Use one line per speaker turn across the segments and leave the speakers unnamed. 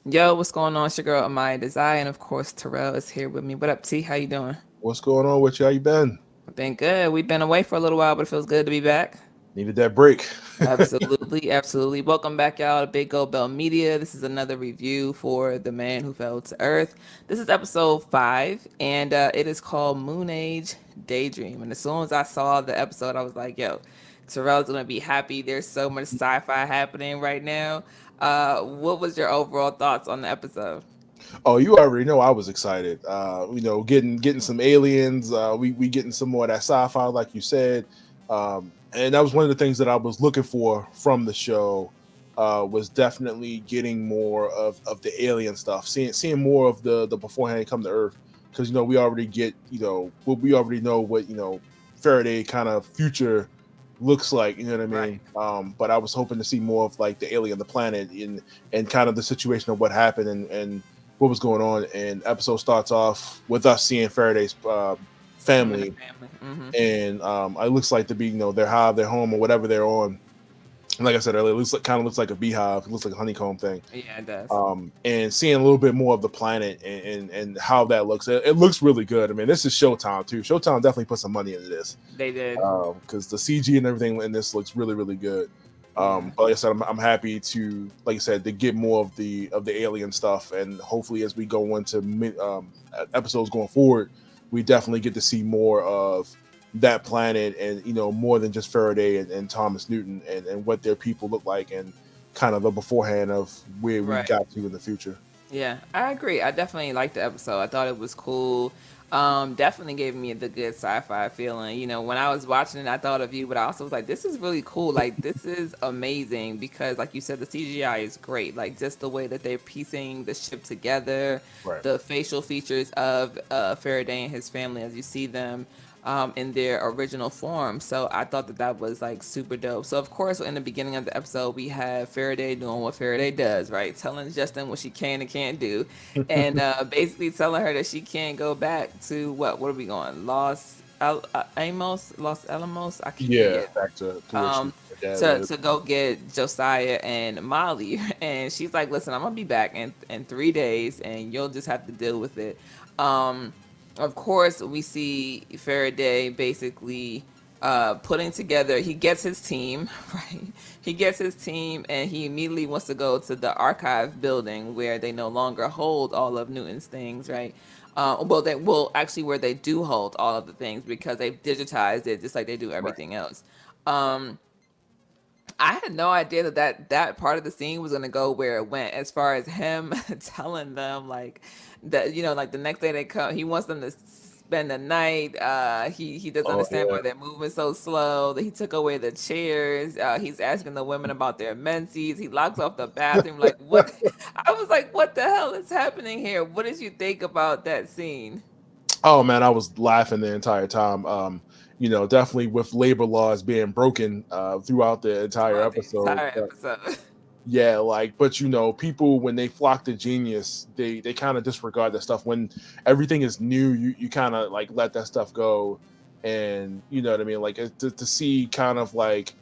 Yo, what's going on? It's your girl Amaya Desire, and of course Terrell is here with me. What up, T? How you doing?
What's going on with you? How you been?
Been good. We've been away for a little while, but it feels good to be back.
Needed that break.
Absolutely, absolutely. Welcome back, y'all, to Big Gold Bell Media. This is another review for The Man Who Fell to Earth. This is episode 5, and it is called Moonage Daydream. And as soon as I saw the episode, I was like, yo, Terrell's going to be happy. There's so much sci fi happening right now. What was your overall thoughts on the episode?
Oh, you already know I was excited. Getting some aliens. We getting some more of that sci-fi, like you said. And that was one of the things that I was looking for from the show. Was definitely getting more of the alien stuff, seeing more of the beforehand come to Earth, because we already get we already know what Faraday kind of future looks like. You know what I
Right.
mean? But I was hoping to see more of like the alien, the planet, and kind of the situation of what happened and what was going on. And episode starts off with us seeing Faraday's
Him and the
family,
family. Hmm.
and it looks like to be their hive, their home, or whatever they're on. And like I said earlier, it looks like kind of looks like a beehive. It looks like a honeycomb thing.
Yeah, it does.
And seeing a little bit more of the planet and how that looks, it looks really good. I mean, this is Showtime too. Showtime definitely put some money into this,
They did.
because the CG and everything in this looks really really good.
Yeah.
But like I said, I'm happy to, like I said, to get more of the alien stuff, and hopefully as we go into episodes going forward, we definitely get to see more of that planet, and more than just Faraday and Thomas Newton, and what their people look like, and kind of the beforehand of where we
Right.
got to in the future.
Yeah, I agree. I definitely liked the episode. I thought it was cool. Definitely gave me the good sci-fi feeling. When I was watching it, I thought of you, but I also was like, this is really cool. Like, this is amazing because, like you said, the CGI is great. Like, just the way that they're piecing the ship together,
Right.
the facial features of Faraday and his family as you see them in their original form. So I thought that that was like super dope. So of course, in the beginning of the episode, we have Faraday doing what Faraday does, right? Telling Justin what she can and can't do, and basically telling her that she can't go back to what? What are we going? Los Alamos. I keep
Yeah,
forgetting.
back to where
Um,
her dad
to
lived.
to go get Josiah and Molly, and she's like, "Listen, I'm gonna be back in 3 days, and you'll just have to deal with it." Um, of course, we see Faraday basically putting together. He gets his team, right? He gets his team, and he immediately wants to go to the archive building where they no longer hold all of Newton's things, right? Well, they will actually where they do hold all of the things because they've digitized it just like they do
Right.
everything else. Um, I had no idea that part of the scene was gonna go where it went. As far as him telling them like that, like the next day they come, he wants them to spend the night. He doesn't
Oh
understand
yeah.
why they're moving so slow. That he took away the chairs. He's asking the women about their menses. He locks off the bathroom. Like what? I was like, what the hell is happening here? What did you think about that scene?
Oh man, I was laughing the entire time. Definitely with labor laws being broken throughout the entire
Throughout the
episode.
entire
But
episode.
yeah, but people when they flock to genius, they kind of disregard that stuff. When everything is new, you kind of like let that stuff go, and you know what I mean. Like to see kind of like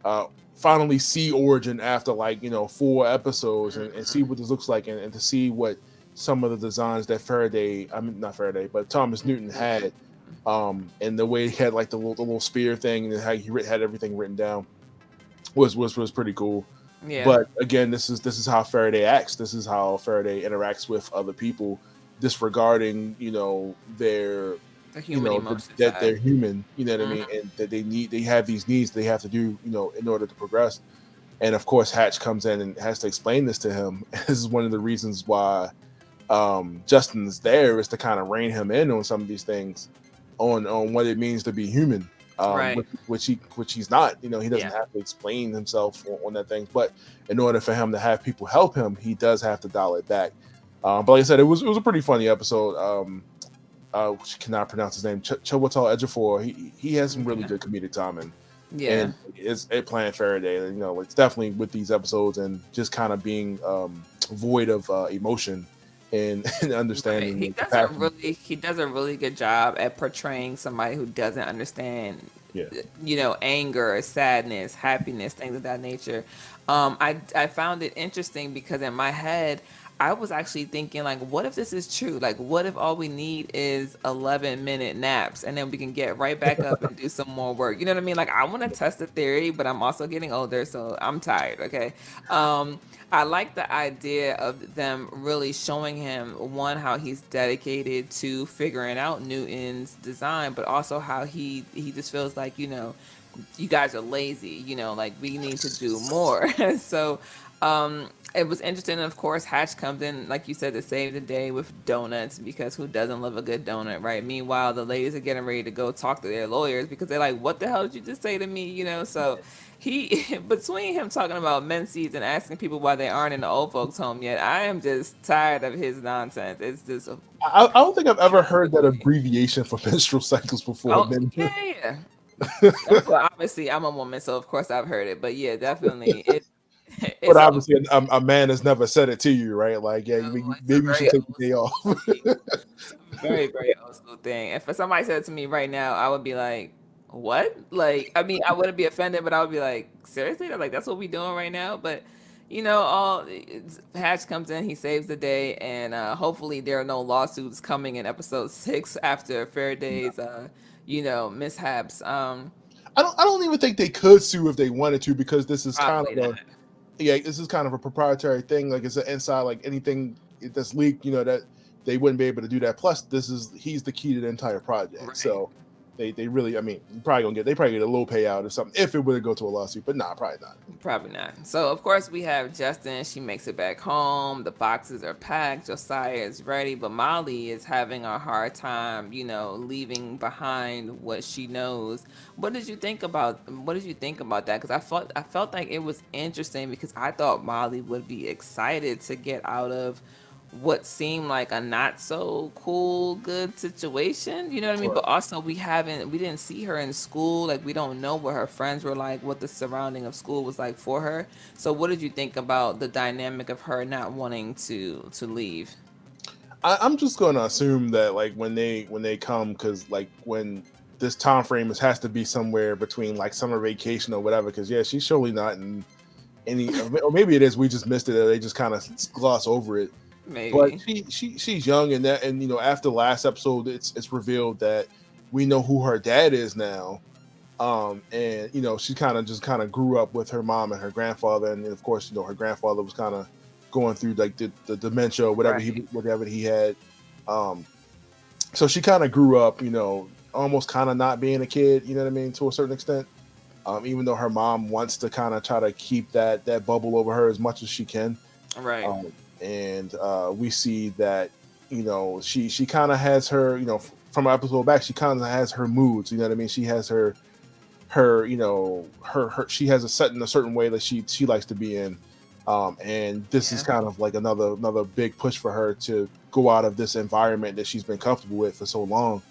uh finally see Origin after like 4 episodes, and see what this looks like, and to see what some of the designs that Faraday, I mean not Faraday, but Thomas Newton had, and the way he had like the little spear thing, and how had everything written down was pretty cool.
Yeah,
But again, this is how Faraday acts. This is how Faraday interacts with other people, disregarding their
the human emotion
that they're
side.
human. You know what I
Hmm.
mean, and that they have these needs they have to do in order to progress. And of course, Hatch comes in and has to explain this to him. This is one of the reasons why Justin's there, is to kind of rein him in on some of these things, on what it means to be human.
Right.
Which he's not. He doesn't
Yeah.
have to explain himself on that thing. But in order for him to have people help him, he does have to dial it back. But like I said, it was a pretty funny episode. Cannot pronounce his name. Chiwetel Ejiofor. He has some really
Yeah.
good comedic timing,
Yeah.
and it's it playing Faraday. It's definitely with these episodes, and just kind of being void of emotion and, and
Right.
understanding
He
and
doesn't
compassion.
really he does a really good job at portraying somebody who doesn't understand
Yeah.
anger, sadness, happiness, things of that nature. I found it interesting because in my head I was actually thinking, like, what if this is true? Like, what if all we need is 11-minute naps and then we can get right back up and do some more work? You know what I mean? Like, I want to test the theory, but I'm also getting older, so I'm tired, okay? Um, I like the idea of them really showing him, one, how he's dedicated to figuring out Newton's design, but also how he just feels like, you guys are lazy, like we need to do more. So it was interesting. And of course, Hatch comes in, like you said, to save the day with donuts, because who doesn't love a good donut, right? Meanwhile, the ladies are getting ready to go talk to their lawyers because they're like, what the hell did you just say to me? So he, between him talking about menses and asking people why they aren't in the old folks home yet, I am just tired of his nonsense. It's just
I don't think I've ever heard that
annoying.
abbreviation for menstrual cycles before.
Oh
Man.
yeah, yeah, yeah. Well, obviously I'm a woman, so of course I've heard it. But yeah, definitely
But
it's a
obviously, a man has never said it to you, right? Like, yeah,
it's a
maybe you should
very
take the
old
day
school
off.
thing. It's a very, very old school thing. If somebody said it to me right now, I would be like, "What?" Like, I mean, I wouldn't be offended, but I would be like, "Seriously?" Like, that's what we doing right now? But Hatch comes in, he saves the day, and hopefully there are no lawsuits coming in episode 6 after Faraday's, mishaps.
I don't even think they could sue if they wanted to, because this is kind
Probably
of
not.
a yeah, this is kind of a proprietary thing. Like, it's an inside, like anything that's leaked, that they wouldn't be able to do that. Plus, he's the key to the entire project.
Right.
So they really, I mean, they probably get a little payout or something if it were to go to a lawsuit, but nah, probably not.
Probably not. So of course we have Justin. She makes it back home. The boxes are packed. Josiah is ready, but Molly is having a hard time, leaving behind what she knows. What did you think about that? Because I felt like it was interesting, because I thought Molly would be excited to get out of what seemed like a not so cool good situation, you know what I mean?
Right.
But also we didn't see her in school. Like, we don't know what her friends were like, what the surrounding of school was like for her. So what did you think about the dynamic of her not wanting to leave?
I'm just going to assume that, like, when they come, because like when this time frame has to be somewhere between like summer vacation or whatever. Because yeah, she's surely not in any, or maybe it is. We just missed it, or they just kind of gloss over it. But
Maybe.
she's young, and after last episode, it's revealed that we know who her dad is now. And she kind of grew up with her mom and her grandfather, and of course, her grandfather was kind of going through like the dementia or whatever he
Right.
whatever he had. Um, so she kind of grew up, almost kind of not being a kid, you know what I mean, to a certain extent. Even though her mom wants to kind of try to keep that bubble over her as much as she can.
Right.
And we see that she kind of has her, from an episode back, she kind of has her moods, you know what I mean. She has her she has a set in a certain way that she likes to be in. And this is
Yeah.
kind of like another big push for her to go out of this environment that she's been comfortable with for so long.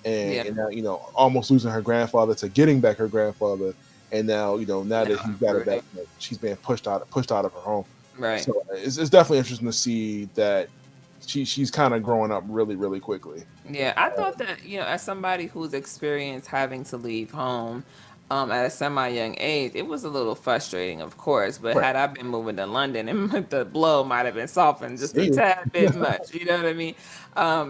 Yeah.
And now, almost losing her grandfather to getting back her grandfather. And now, now that
Now
he's got her back,
uprooting.
she's being pushed out of her home.
Right.
So it's definitely interesting to see that she's kind of growing up really, really quickly.
Yeah, I thought that, as somebody who's experienced having to leave home at a semi young age, it was a little frustrating, of course. But
Right.
had I been moving to London, the blow might have been softened just a
See
tad
ya.
bit much. You know what I mean?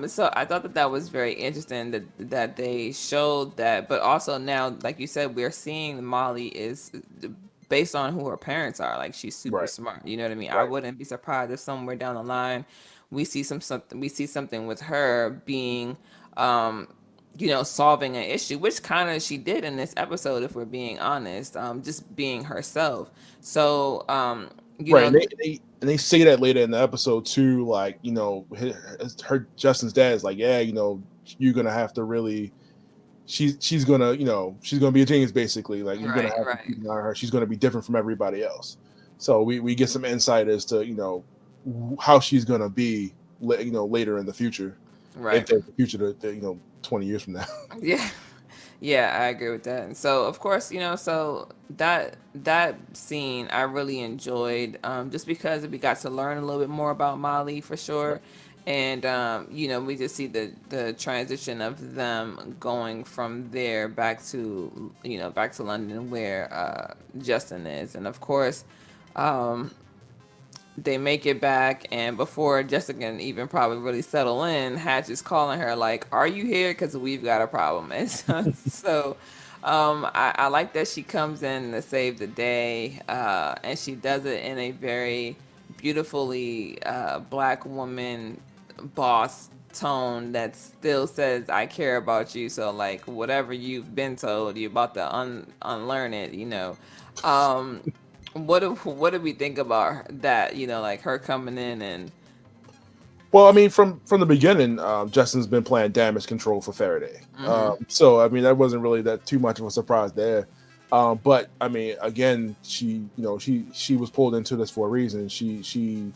So I thought that was very interesting that they showed that. But also now, like you said, we're seeing Molly is based on who her parents are. Like, she's super
Right.
smart. You know what I mean? I
Right.
wouldn't be surprised if somewhere down the line we see something with her being um solving an issue, which kind of she did in this episode, if we're being honest, just being herself. So you
Right. And
know
they say that later in the episode too. Like, her Justin's dad is like, yeah, you're gonna have to really. She's gonna be a genius, basically. Like, you're gonna
right,
have to
right,
keep an eye on her. She's gonna be different from everybody else. So we get some insight as to how she's gonna be, later in the future, if
right.
there's a future to 20 years from now.
Yeah. Yeah, I agree with that. And so, of course, so that scene I really enjoyed, just because we got to learn a little bit more about Molly for
Right.
sure. And we just see the transition of them going from there back to London, where Justin is. And of course, they make it back, and before Jessica can even probably really settle in, Hatch is calling her like, "Are you here? Because we've got a problem." And I like that she comes in to save the day, and she does it in a very beautifully black woman boss tone that still says, "I care about you." So like whatever you've been told, you're about to unlearn it. Um, what do we think about that? Like her coming in and
Well, I mean, from the beginning, Justin's been playing damage control for Faraday.
hmm
So I mean, that wasn't really that too much of a surprise there. But I mean, again, she was pulled into this for a reason. She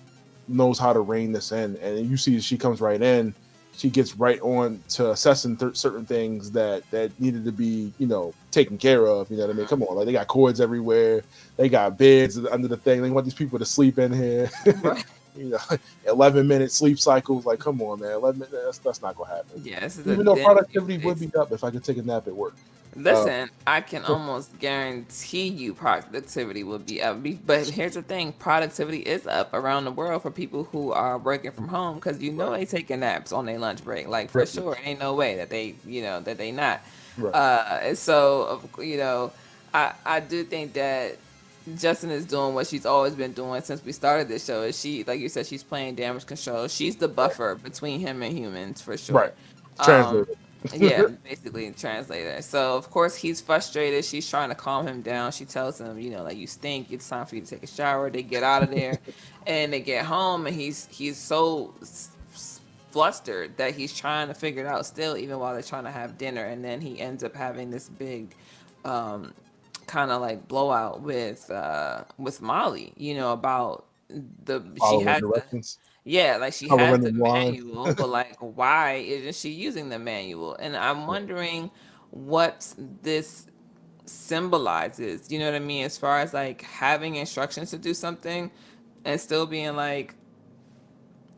knows how to rein this in, and you see she comes right in. She gets right on to assessing certain things that needed to be taken care of. You know what I mean? Come on, like they got cords everywhere. They got beds under the thing. They want these people to sleep in here.
right.
11-minute sleep cycles. Like, come on, man. 11 minutes, that's not gonna happen.
Yeah, this is a
Even though
den of
productivity would
mutant.
be up if I could take a nap at work. Uh,
Listen, I can almost guarantee you productivity will be up. But here's the thing, productivity is up around the world for people who are working from home because
right,
they taking naps on their lunch break. Like for
right,
sure, ain't no way that they not.
right.
And so, I do think that Justin is doing what she's always been doing since we started this show. Is she, like you said, she's playing damage control. She's the
Right.
buffer between him and humans for
Right.
sure. Um,
Translated.
yeah, basically translator. So of course he's frustrated. She's trying to calm him down. She tells him, like you stink. It's time for you to take a shower. They get out of there, and they get home, and he's so flustered that he's trying to figure it out still, even while they're trying to have dinner. And then he ends up having this big, kind of like blowout with Molly. About she
Following
has the
directions.
yeah, like she has
Coloring
the
in line.
manual, but like why isn't she using the manual? And I'm
Right.
wondering what this symbolizes. You know what I mean? As far as like having instructions to do something and still being like,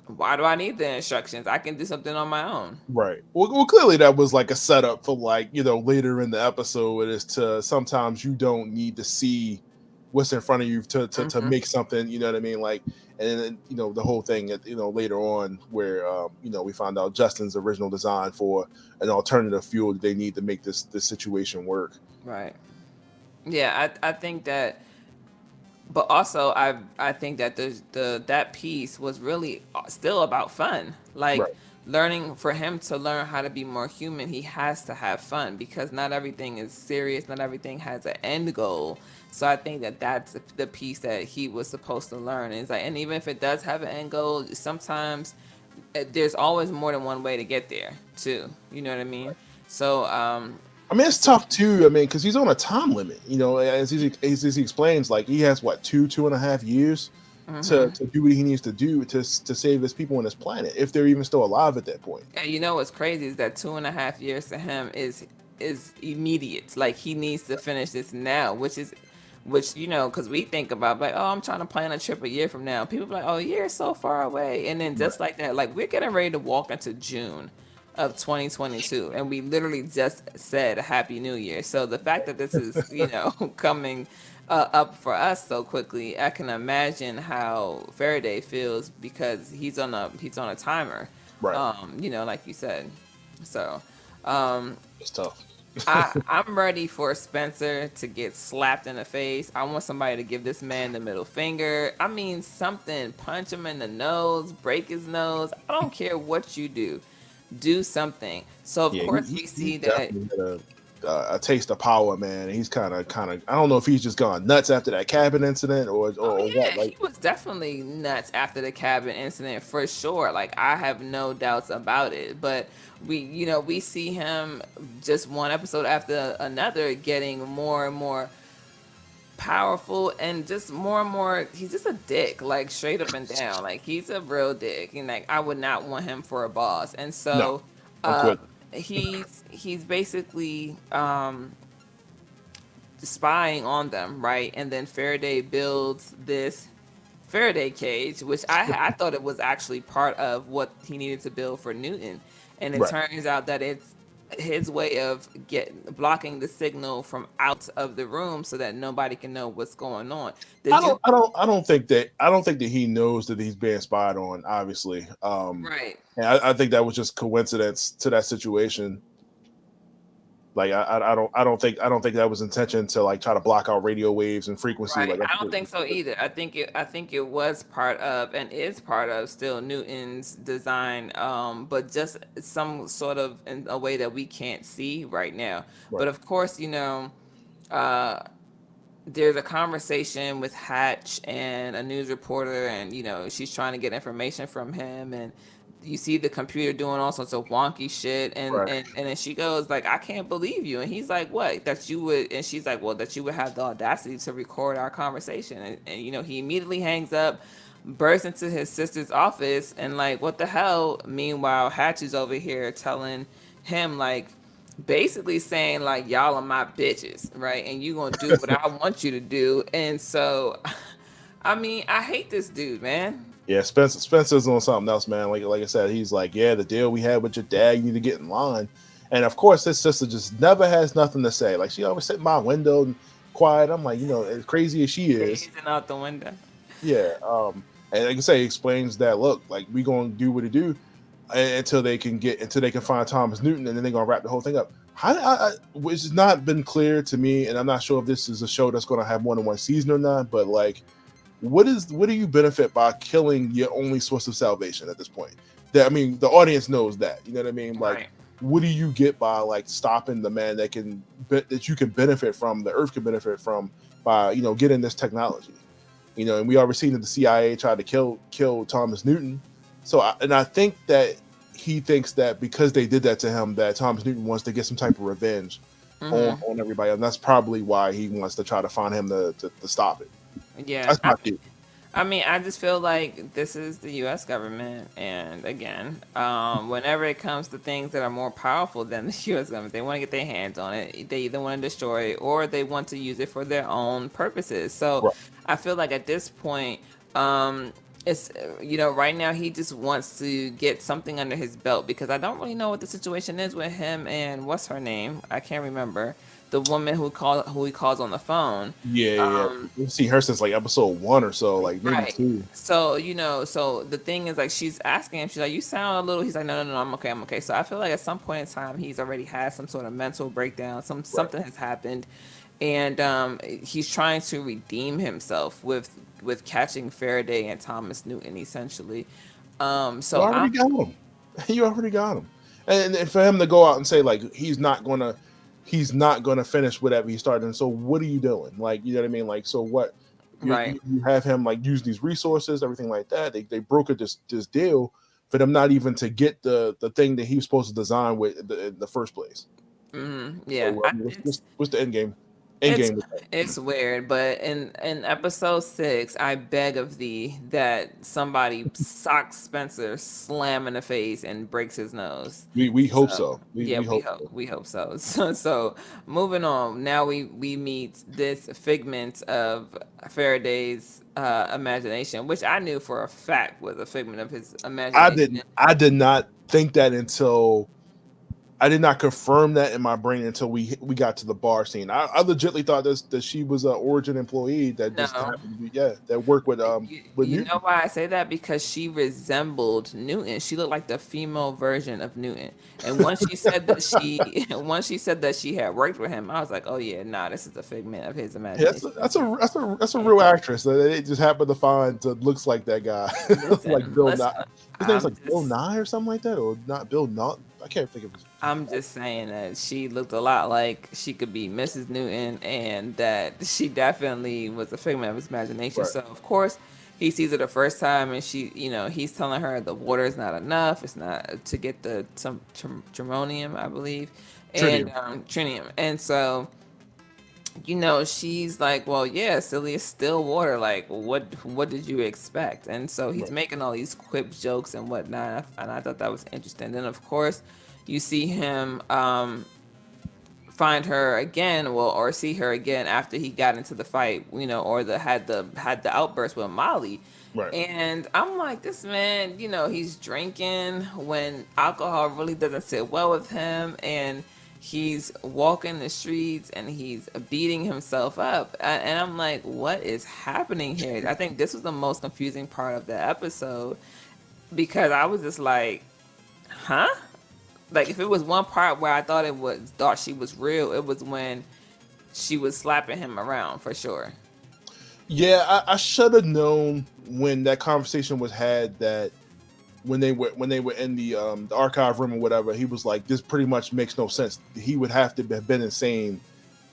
why do I need the instructions? I can do something on my own.
Right. Well, clearly that was like a setup for like later in the episode. It is to sometimes you don't need to see what's in front of you to
hmm
make something. You know what I mean? Like, and then the whole thing later on where we found out Justin's original design for an alternative fuel that they need to make this situation work.
Right. Yeah, I think that, but also I think that that piece was really still about fun. Like
Right.
learning for him to learn how to be more human, he has to have fun because not everything is serious, not everything has an end goal. So I think that that's the piece that he was supposed to learn. And it's like, and even if it does have an end goal, sometimes there's always more than one way to get there too. You know what I mean? So
I mean, it's tough too. I mean, because he's on a time limit. As he explains, like he has what 2.5 years to do what he needs to do to save his people on this planet, if they're even still alive at that point.
and what's crazy is that 2.5 years to him is immediate. Like he needs to finish this now, which because we think about like, oh, I'm trying to plan a trip a year from now. People be like, oh, a year is so far away, and then
Right.
just like that, like we're getting ready to walk into June of 2022, and we literally just said Happy New Year. So the fact that this is coming up for us so quickly, I can imagine how Faraday feels because he's on a timer,
Right.
like you said. So,
It's tough.
I'm ready for Spencer to get slapped in the face. I want somebody to give this man the middle finger. I mean, something. Punch him in the nose, break his nose. I don't care what you do. Do something. So, of
Yeah,
course, we
he
see that.
definitely had a taste of power, man. He's kind of. I don't know if he's just gone nuts after that cabin incident
Oh,
or what.
yeah,
Like,
he was definitely nuts after the cabin incident for sure. Like, I have no doubts about it. But we see him just one episode after another getting more and more powerful and just more and more he's just a dick, like straight up and down, like he's a real dick, and like I would not want him for a boss. And
no,
so
I'm
uh
quitting.
he's basically spying on them, right? And then Faraday builds this Faraday cage, which I thought it was actually part of what he needed to build for Newton, and it
Right.
turns out that it's his way of get blocking the signal from out of the room so that nobody can know what's going on. Did you?
I don't think that he knows that he's being spied on. Obviously,
Right.
and I think that was just coincidence to that situation. Like I don't think that was intention to like try to block out radio waves and frequency.
Right.
Like
I don't think so either. I think it was part of and is part of still Newton's design, but just some sort of in a way that we can't see right now.
right,
But of course, there's a conversation with Hatch and a news reporter, and she's trying to get information from him, and you see the computer doing all sorts of wonky shit, and
right.
and then she goes like, "I can't believe you," and he's like, "What? That you would?" And she's like, "Well, that you would have the audacity to record our conversation," and he immediately hangs up, bursts into his sister's office, and like, what the hell? Meanwhile, Hatch is over here telling him like basically saying like, y'all are my bitches, right? And you gonna do what I want you to do. And so I mean, I hate this dude, man.
Yeah, Spencer's on something else, man. Like I said, he's like, yeah, the deal we had with your dad, you need to get in line. And of course, his sister just never has nothing to say. Like she always sit in my window and quiet. I'm like, as crazy as she is,
Gazing out the window.
yeah. And like I say, he explains that look, like we gonna do what it do until they can find Thomas Newton, and then they're gonna wrap the whole thing up. Which has not been clear to me, and I'm not sure if this is a show that's gonna have more than one season or not. But like, what do you benefit by killing your only source of salvation at this point? That I mean, the audience knows that. You know what I mean? Like,
Right.
what do you get by like stopping the man that you can benefit from, the Earth can benefit from by getting this technology? And we already seen that the CIA tried to kill Thomas Newton. I think that he thinks that because they did that to him, that Thomas Newton wants to get some type of revenge on everybody, and that's probably why he wants to try to find him to stop it.
Yeah.
That's my theory.
I mean, I just feel like this is the U.S. government, and again, whenever it comes to things that are more powerful than the U.S. government, they want to get their hands on it. They either want to destroy it or they want to use it for their own purposes. So,
Right.
I feel like at this point, it's right now he just wants to get something under his belt because I don't really know what the situation is with him and what's her name? I can't remember the woman who he calls on the phone.
Yeah, yeah. We've seen her since like episode 1 or so, like maybe
Right.
2.
So, so the thing is like she's asking him, she's like, you sound a little, he's like, no, no, no, I'm okay, I'm okay. So I feel like at some point in time he's already had some sort of mental breakdown,
Right.
something has happened. And he's trying to redeem himself with catching Faraday and Thomas Newton essentially.
You
So
already
I'm
got him. You already got him. And for him to go out and say like he's not gonna finish whatever he started. And so what are you doing? Like, you know what I mean? Like, so what? You
right.
you, you have him like use these resources, everything like that. They brokered this deal for them not even to get the thing that he was supposed to design with in the first place.
Yeah.
So I mean, what's the end game? End
It's
game with that?
it's weird, but in episode 6, I beg of thee that somebody socks Spencer slam in the face and breaks his nose.
We hope
So
so. We
yeah,
we hope so.
we hope so. So moving on. Now we meet this figment of Faraday's imagination, which I knew for a fact was a figment of his imagination.
I did not think that until I did not confirm that in my brain until we got to the bar scene. I legitly thought that she was an Origin employee that just
No.
happened to be that worked with
You know
Newton.
why I say that? Because she resembled Newton. She looked like the female version of Newton. And once she said that once she said that she had worked with him, I was like, oh yeah, nah, this is a figment of his
Yeah,
imagination.
that's a real actress that they just happened to find that looks like that guy, like Bill Nye.
Listen,
His name's
I'm
like Bill
just
Nye or something like that, or not Bill Nye. I can't think of his
I'm just saying that she looked a lot like she could be Mrs. Newton, and that she definitely was a figment of his imagination.
right.
So of course he sees her the first time, and he's telling her the water is not enough. It's not to get the some germanium, I believe, and
Tritium.
trinium. And so she's like, well, yeah, silly, it's still water. Like, what did you expect? And so he's
Right.
making all these quip jokes and whatnot, and I thought that was interesting. Then of course, you see him find her again, well, or see her again after he got into the fight, or had the outburst with Molly.
Right.
And I'm like, this man, he's drinking when alcohol really doesn't sit well with him, and he's walking the streets and he's beating himself up. And I'm like, what is happening here? I think this was the most confusing part of the episode, because I was just like, huh? Like, if it was one part where I thought she was real, it was when she was slapping him around for sure.
Yeah, I should have known when that conversation was had that when they were in the archive room or whatever, he was like, "This pretty much makes no sense." He would have to have been insane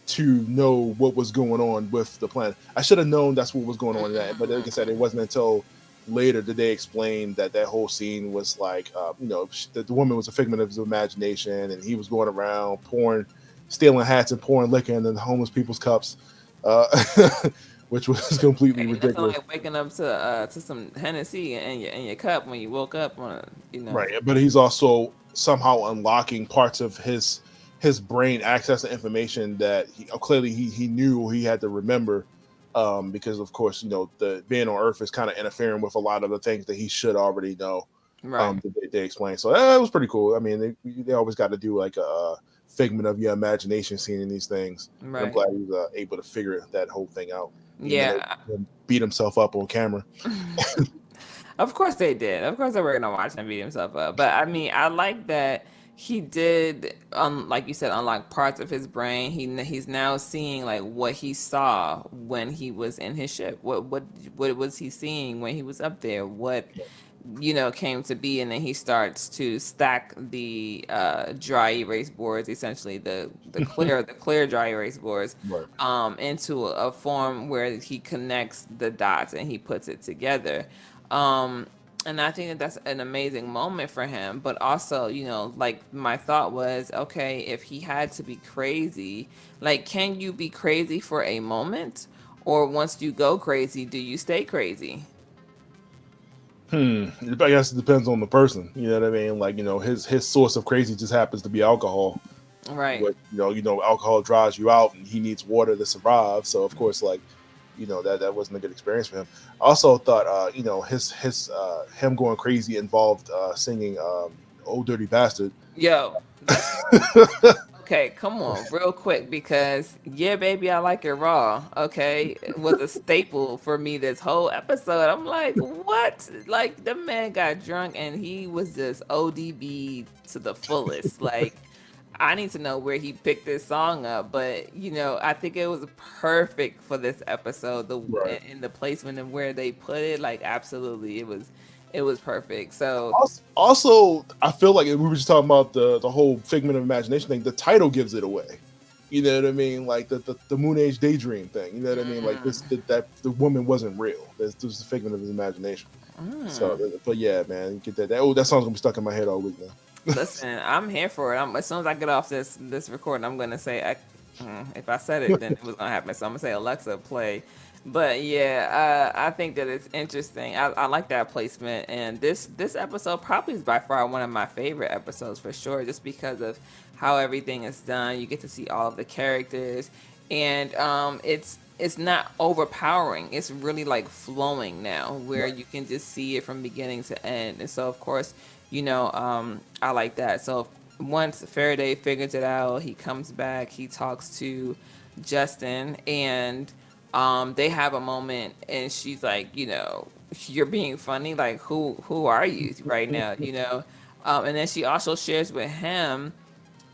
to know what was going on with the planet. I should have known that's what was going on in that, but like I said, it wasn't until later that they explained that that whole scene was like, that the woman was a figment of his imagination, and he was going around pouring, stealing hats and pouring liquor in the homeless people's cups, uh, which was completely
Ain't nothing
ridiculous.
like waking up to some Hennessy in your cup when you woke up
Right, but he's also somehow unlocking parts of his brain, access to information that clearly he knew he had to remember, because of course the being on Earth is kind of interfering with a lot of the things that he should already know.
Right,
That they explained, so that was pretty cool. I mean, they always got to do like a figment of your imagination scene in these things, and I'm
right.
glad he was able to figure that whole thing out, even though
Yeah.
he beat himself up on camera.
Of course they did. Of course they were gonna watch him beat himself up. But I mean, I like that he did, like you said, unlock parts of his brain. He's now seeing like what he saw when he was in his ship. What was he seeing when he was up there? What came to be, and then he starts to stack the dry erase boards, essentially the clear dry erase boards,
Right.
into a form where he connects the dots and he puts it together. um and I think that that's an amazing moment for him. But also, like, my thought was, okay, if he had to be crazy, like, can you be crazy for a moment, or once you go crazy, do you stay crazy?
I guess it depends on the person. You know what I mean? Like, his source of crazy just happens to be alcohol.
Right.
But alcohol dries you out, and he needs water to survive. So of course, like, that wasn't a good experience for him. I also thought, his him going crazy involved singing "Old Dirty Bastard."
Yo, that's okay. Come on, real quick, because yeah, baby, I like it raw. Okay, it was a staple for me this whole episode. I'm like, what? Like, the man got drunk and he was just ODB to the fullest. Like, I need to know where he picked this song up, but I think it was perfect for this episode. The
Right.
in the placement and where they put it, like, absolutely, it was perfect. So
Also, I feel like we were just talking about the whole figment of imagination thing. The title gives it away. You know what I mean? Like the Moonage Daydream thing. You know what I mean? Like that the woman wasn't real. This was a figment of his imagination. So, but yeah, man, get that. That song's gonna be stuck in my head all week now.
listen, I'm here for it. As soon as I get off this recording, I'm gonna say, if I said it, then it was gonna happen. So I'm gonna say, Alexa, play. But yeah, I think that it's interesting. I like that placement, and this episode probably is by far one of my favorite episodes for sure, just because of how everything is done. You get to see all of the characters, and it's not overpowering. It's really like flowing now, where
Right.
you can just see it from beginning to end. And so, of course, I like that. So once Faraday figures it out, he comes back, he talks to Justin, and they have a moment, and she's like, you're being funny. Like, who are you right now? And then she also shares with him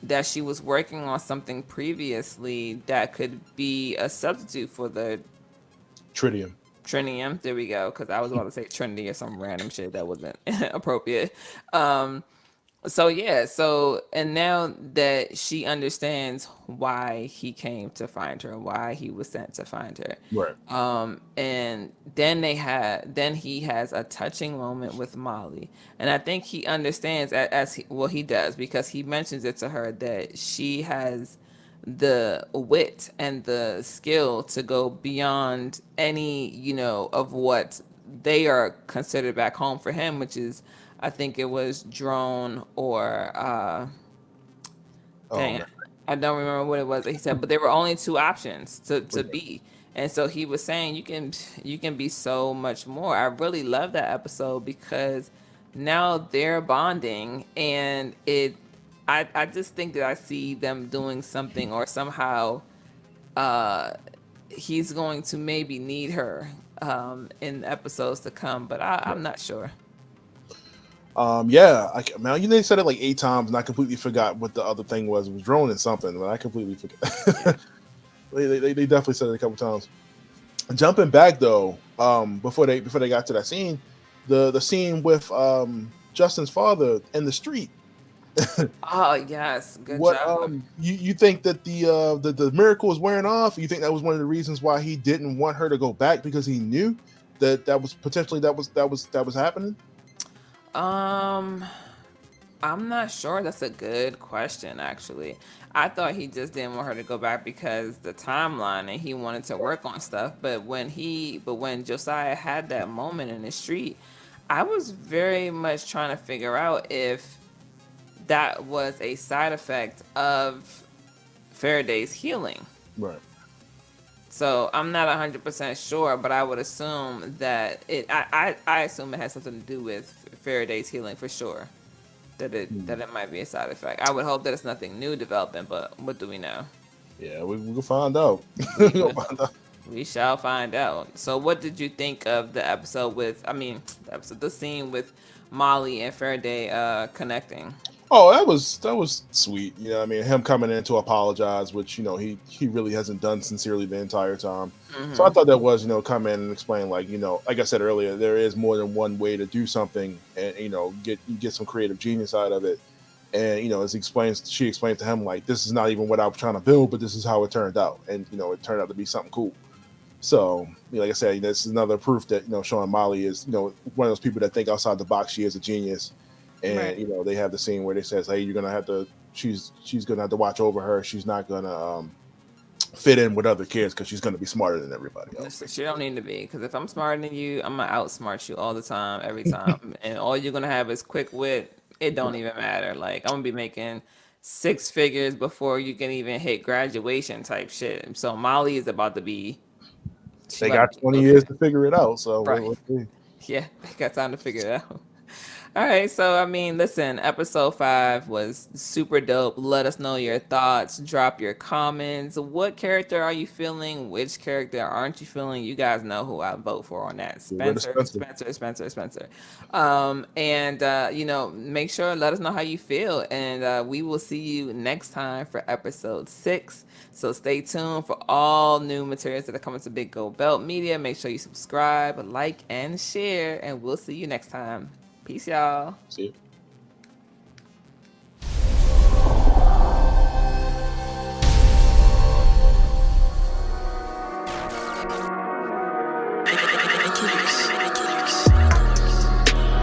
that she was working on something previously that could be a substitute for the
Tritium.
trinium. There we go. Because I was about to say Trinity or some random shit that wasn't appropriate. Um, so yeah, and now that she understands why he came to find her, why he was sent to find her,
Right.
and then he has a touching moment with Molly, and I think he understands, well, he does, because he mentions it to her that she has the wit and the skill to go beyond any of what they are considered back home for him, which is, I think it was drone or
Oh
dang
man.
it, I don't remember what it was that he said, but there were only two options to
Okay.
be. And so he was saying you can be so much more. I really love that episode because now they're bonding and I just think that I see them doing something or somehow he's going to maybe need her in episodes to come, but I'm not sure.
Yeah, man, they said it like 8 times, and I completely forgot what the other thing was. It was drone and something, but I completely
Yeah.
forgot. They definitely said it a couple times. Jumping back though, before they got to that scene, the scene with Justin's father in the street.
Oh yes, good
What
job.
you think that the miracle was wearing off? You think that was one of the reasons why he didn't want her to go back, because he knew that was potentially that was happening?
Um, I'm not sure. That's a good question, actually. I thought he just didn't want her to go back because the timeline and he wanted to work on stuff. But when Josiah had that moment in the street, I was very much trying to figure out if that was a side effect of Faraday's healing.
Right.
So I'm not 100% sure, but I would assume that I assume it has something to do with Faraday's healing for sure. That it might be a side effect. I would hope that it's nothing new developing, but what do we know?
Yeah, we will find out.
We
We'll
will.
find out.
We shall find out. So, what did you think of the episode with? I mean, the scene with Molly and Faraday connecting.
Oh, that was sweet. You know, what I mean, him coming in to apologize, which he really hasn't done sincerely the entire time. So I
Hmm.
thought that was come in and explain, like, like I said earlier, there is more than one way to do something, and get some creative genius out of it. And as she explains to him, like, this is not even what I was trying to build, but this is how it turned out, and it turned out to be something cool. So, like I said, this is another proof that showing Molly is one of those people that think outside the box. She is a genius, and
Right.
they have the scene where they says, "Hey, you're gonna have to. She's gonna have to watch over her. She's not gonna fit in with other kids because she's gonna be smarter than everybody else."
Listen, she
Basically,
don't need to be because if I'm smarter than you, I'm gonna outsmart you all the time, every time, and all you're gonna have is quick wit. It don't even matter. Like I'm gonna be making six figures before you can even hit graduation type shit. So Molly is about to be. She
they
about to
got
be
20 years
cooking.
to figure it out. So
Right.
we'll see.
Yeah, they got time to figure it out. All right, so I mean, listen, episode 5 was super dope. Let us know your thoughts, drop your comments. What character are you feeling? Which character aren't you feeling? You guys know who I vote for on that.
Get rid of
Spencer,
Spencer.
Spencer, Spencer, Spencer. And make sure let us know how you feel, and we will see you next time for episode 6. So stay tuned for all new materials that are coming to Big Gold Belt Media. Make sure you subscribe, like, and share, and we'll see you next time. Peace, y'all.
See you.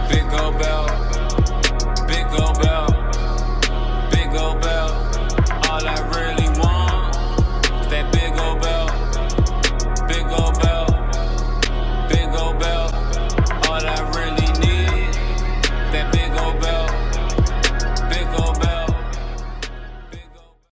Big gold bell.